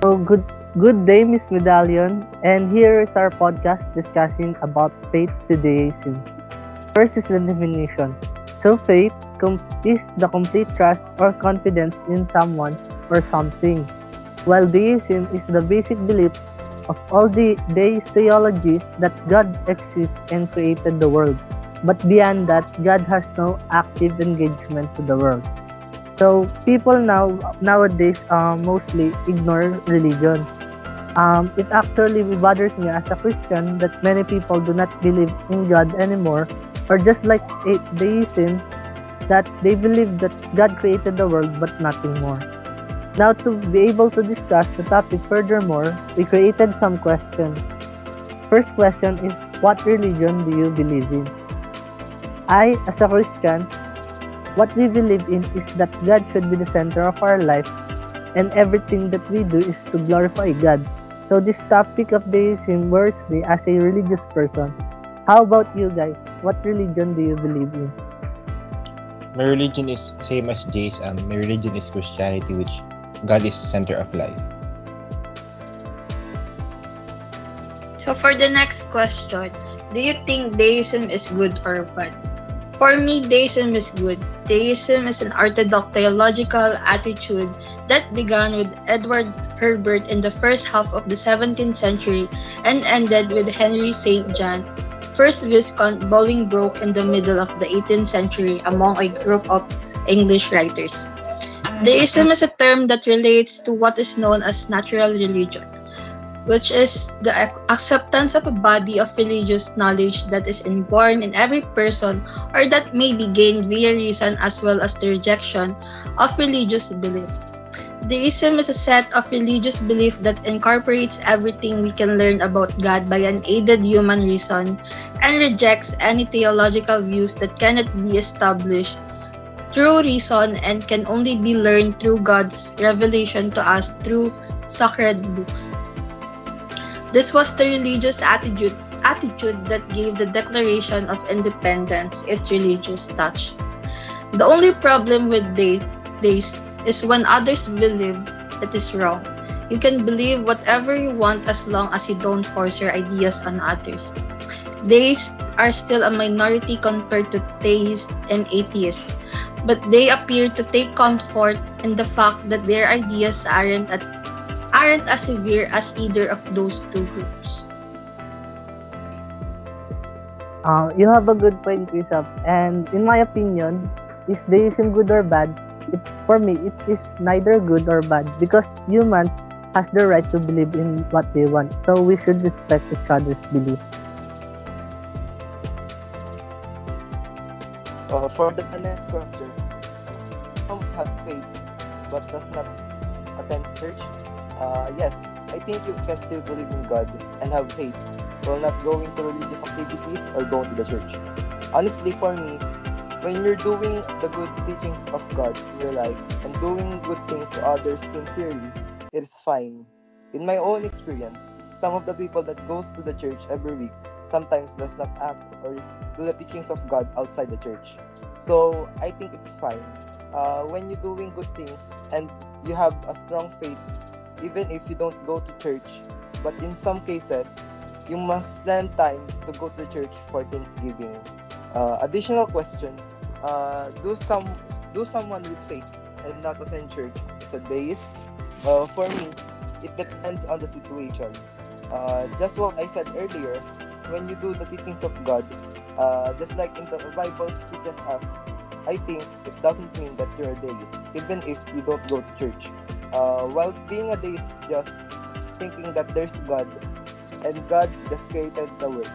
So good day, Miss Medallion, and here is our podcast discussing about faith to deism. First is the definition. So faith is the complete trust or confidence in someone or something, while deism is the basic belief of all the deist theologies that God exists and created the world. But beyond that, God has no active engagement to the world. So people nowadays mostly ignore religion. It actually bothers me as a Christian that many people do not believe in God anymore, or just like deism, that they believe that God created the world but nothing more. Now, to be able to discuss the topic furthermore, we created some questions. First question is, what religion do you believe in? I, as a Christian, what we believe in is that God should be the center of our life, and everything that we do is to glorify God. So this topic of deism worries me as a religious person. How about you guys? What religion do you believe in? My religion is same as Jay's. My religion is Christianity, which God is center of life. So for the next question, do you think deism is good or bad? For me, deism is good. Deism is an orthodox theological attitude that began with Edward Herbert in the first half of the 17th century and ended with Henry St. John, 1st Viscount Bolingbroke in the middle of the 18th century among a group of English writers. Deism is a term that relates to what is known as natural religion, which is the acceptance of a body of religious knowledge that is inborn in every person or that may be gained via reason, as well as the rejection of religious belief. Deism is a set of religious belief that incorporates everything we can learn about God by unaided human reason and rejects any theological views that cannot be established through reason and can only be learned through God's revelation to us through sacred books. This was the religious attitude that gave the Declaration of Independence its religious touch. The only problem with deist is when others believe it is wrong. You can believe whatever you want as long as you don't force your ideas on others. Deists are still a minority compared to theists and atheists, but they appear to take comfort in the fact that their ideas aren't as severe as either of those two groups. You have a good point, Chrisap. And in my opinion, is deism good or bad? For me, it is neither good or bad because humans has the right to believe in what they want. So we should respect each other's belief. For the next question, some have faith but does not attend church. Yes, I think you can still believe in God and have faith while not going to religious activities or going to the church. Honestly, for me, when you're doing the good teachings of God in your life and doing good things to others sincerely, it is fine. In my own experience, some of the people that goes to the church every week sometimes does not act or do the teachings of God outside the church. So I think it's fine. When you're doing good things and you have a strong faith, even if you don't go to church, but in some cases, you must spend time to go to church for Thanksgiving. Additional question: do someone with faith and not attend church is a deist? For me, it depends on the situation. Just what I said earlier, when you do the teachings of God, just like in the Bible teaches us, I think it doesn't mean that you're a deist, even if you don't go to church. While being a deist is just thinking that there's God and God just created the world,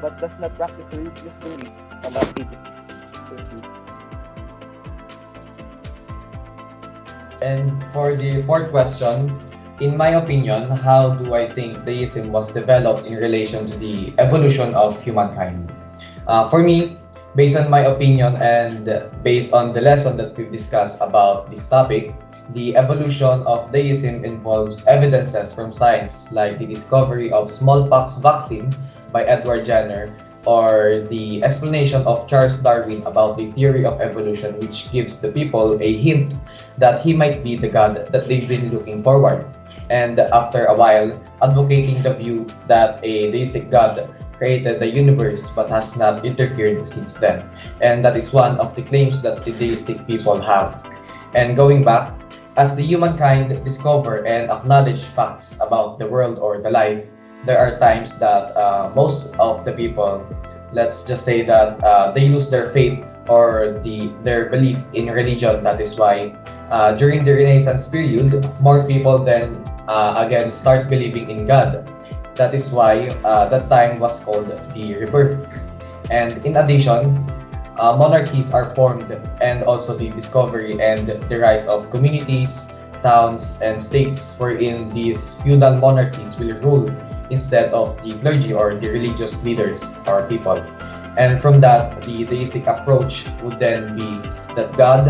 but does not practice religious beliefs and activities. Thank you. And for the fourth question, in my opinion, how do I think deism was developed in relation to the evolution of humankind? For me, based on my opinion and based on the lesson that we've discussed about this topic, the evolution of deism involves evidences from science like the discovery of smallpox vaccine by Edward Jenner or the explanation of Charles Darwin about the theory of evolution, which gives the people a hint that he might be the God that they've been looking forward. and after a while, advocating the view that a deistic God created the universe but has not interfered since then. And that is one of the claims that the deistic people have. And going back, as the humankind discover and acknowledge facts about the world or the life, there are times that most of the people, let's just say that they lose their faith or their belief in religion. That is why during the Renaissance period, more people then again start believing in God. That is why that time was called the rebirth. And in addition, monarchies are formed, and also the discovery and the rise of communities, towns, and states wherein these feudal monarchies will rule instead of the clergy or the religious leaders or people. And from that, the deistic approach would then be that God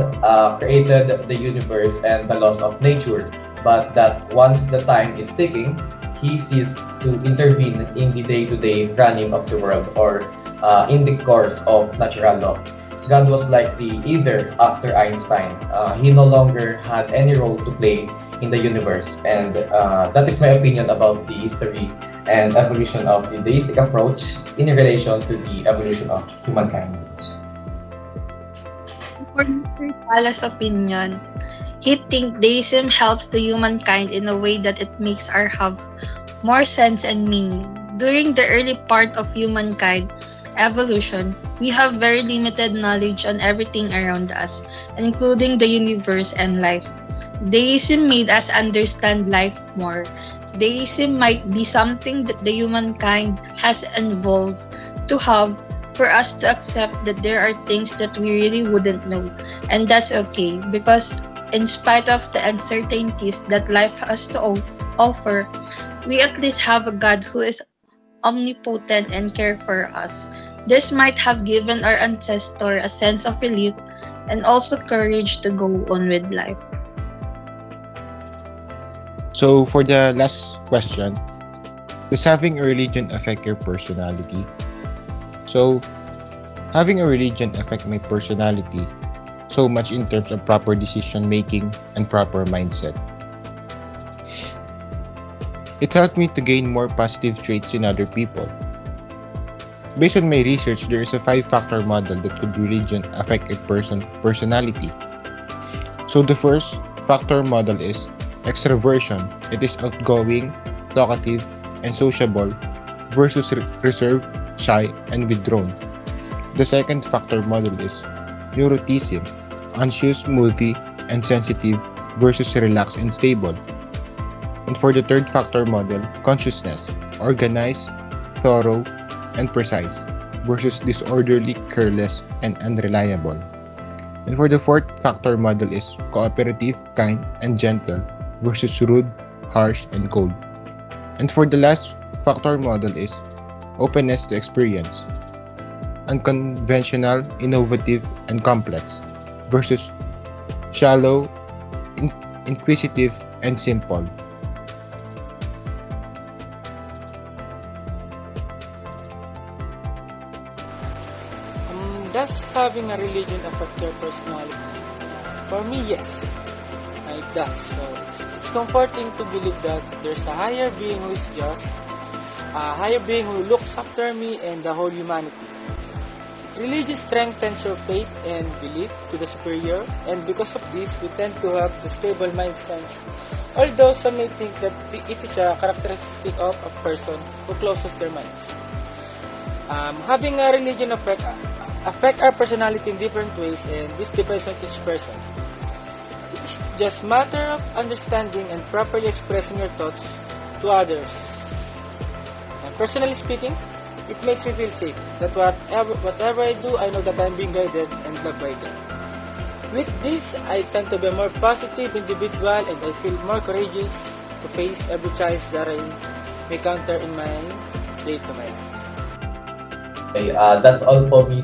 created the universe and the laws of nature, but that once the time is ticking, he ceased to intervene in the day-to-day running of the world or in the course of natural law. God was like the either after Einstein. He no longer had any role to play in the universe. And that is my opinion about the history and evolution of the deistic approach in relation to the evolution of humankind. For Mr. Tala's opinion, he thinks deism helps the humankind in a way that it makes our have more sense and meaning. During the early part of humankind evolution, we have very limited knowledge on everything around us, including the universe and life. Deism made us understand life more. Deism might be something that the humankind has evolved to have for us to accept that there are things that we really wouldn't know. And that's okay, because in spite of the uncertainties that life has to offer, we at least have a God who is omnipotent and care for us. This might have given our ancestor a sense of relief and also courage to go on with life. So for the last question, does having a religion affect your personality? So having a religion affect my personality so much in terms of proper decision making and proper mindset. It helped me to gain more positive traits in other people. Based on my research, there is a 5-factor model that could religion affect a personality. So the first factor model is extroversion. It is outgoing, talkative, and sociable versus reserved, shy, and withdrawn. The second factor model is neuroticism. Anxious, moody, and sensitive versus relaxed and stable. And for the third factor model, consciousness. Organized, thorough, and precise versus disorderly, careless, and unreliable. And for the fourth factor model is cooperative, kind, and gentle versus rude, harsh, and cold. And for the last factor model is openness to experience. Unconventional, innovative, and complex versus shallow, inquisitive, and simple. Does having a religion affect your personality? For me, yes. It does. So it's comforting to believe that there's a higher being who is just, a higher being who looks after me and the whole humanity. Religion strengthens your faith and belief to the superior, and because of this, we tend to have the stable mind sense. Although some may think that it is a characteristic of a person who closes their minds. Having a religion affect our personality in different ways, and this depends on each person. It's just matter of understanding and properly expressing your thoughts to others. And personally speaking, it makes me feel safe that whatever I do, I know that I'm being guided and loved by God. With this, I tend to be a more positive individual, and I feel more courageous to face every challenge that I may encounter in my day-to-day life. Okay, that's all for me.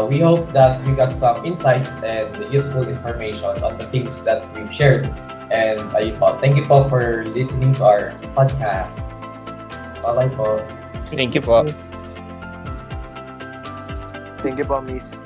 We hope that you got some insights and useful information on the things that we've shared. And thank you po for listening to our podcast. Bye-bye po. Thank you po. Thank you po, Miss.